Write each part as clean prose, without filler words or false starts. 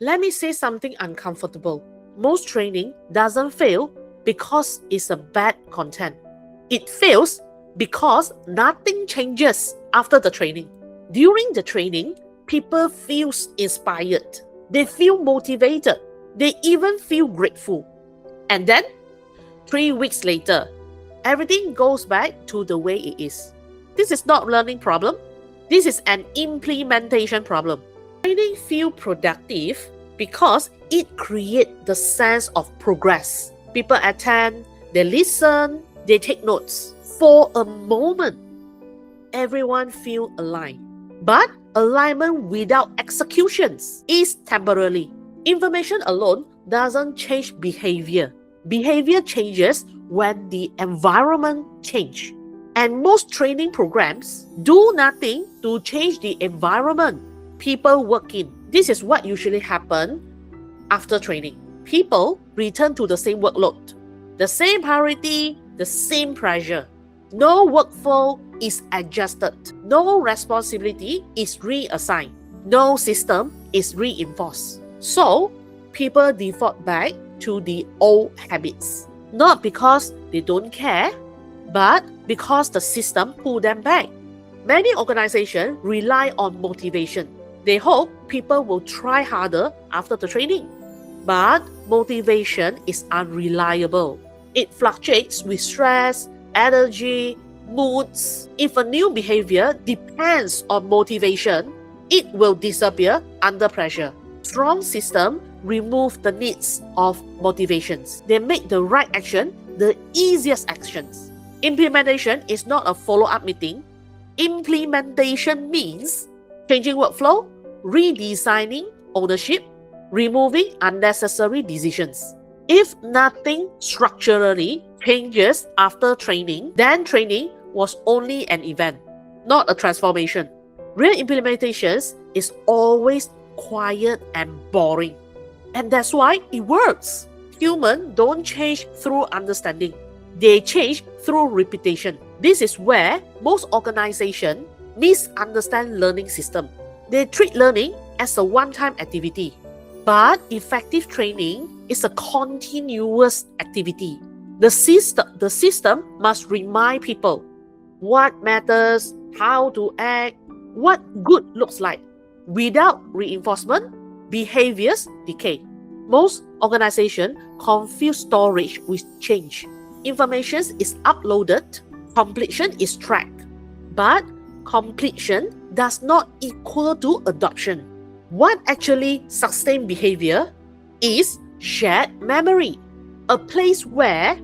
Let me say something uncomfortable. Most training doesn't fail because it's a bad content. It fails because nothing changes after the training. During the training, people feel inspired. They feel motivated. They even feel grateful. And then, 3 weeks later, everything goes back to the way it is. This is not a learning problem. This is an implementation problem. Training feels productive because it creates the sense of progress. People attend, they listen, they take notes. For a moment, everyone feels aligned. But alignment without executions is temporary. Information alone doesn't change behavior. Behavior changes when the environment changes. And most training programs do nothing to change the environment people work in. This is what usually happens after training. People return to the same workload, the same priority, the same pressure. No workflow is adjusted. No responsibility is reassigned. No system is reinforced. So, people default back to the old habits. Not because they don't care, but because the system pulled them back. Many organizations rely on motivation. They hope people will try harder after the training. But motivation is unreliable. It fluctuates with stress, energy, moods. If a new behavior depends on motivation, it will disappear under pressure. Strong systems remove the needs of motivations. They make the right action the easiest actions. Implementation is not a follow-up meeting. Implementation means changing workflow, redesigning ownership, removing unnecessary decisions. If nothing structurally changes after training, then training was only an event, not a transformation. Real implementations is always quiet and boring. And that's why it works. Humans don't change through understanding. They change through repetition. This is where most organizations misunderstand learning system. They treat learning as a one-time activity. But effective training is a continuous activity. The system must remind people what matters, how to act, what good looks like. Without reinforcement, behaviors decay. Most organizations confuse storage with change. Information is uploaded, completion is tracked. But completion does not equal to adoption. What actually sustains behavior is shared memory, a place where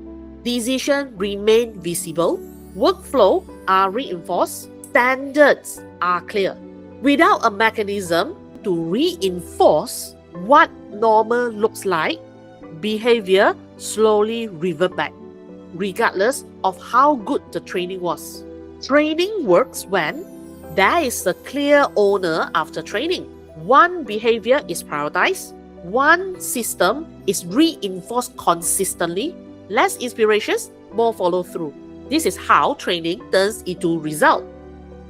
decisions remain visible, workflows are reinforced, standards are clear. Without a mechanism to reinforce what normal looks like, behavior slowly revert back, regardless of how good the training was. Training works when there is a clear owner after training. One behavior is prioritized, one system is reinforced consistently, less inspirations, more follow through. This is how training turns into result.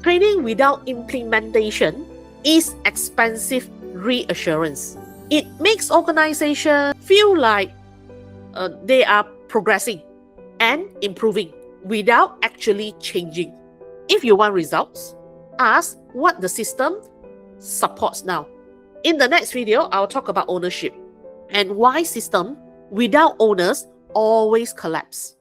Training without implementation is expensive reassurance. It makes organizations feel like they are progressing and improving without actually changing. If you want results, ask what the system supports now. In the next video, I'll talk about ownership and why systems without owners always collapse.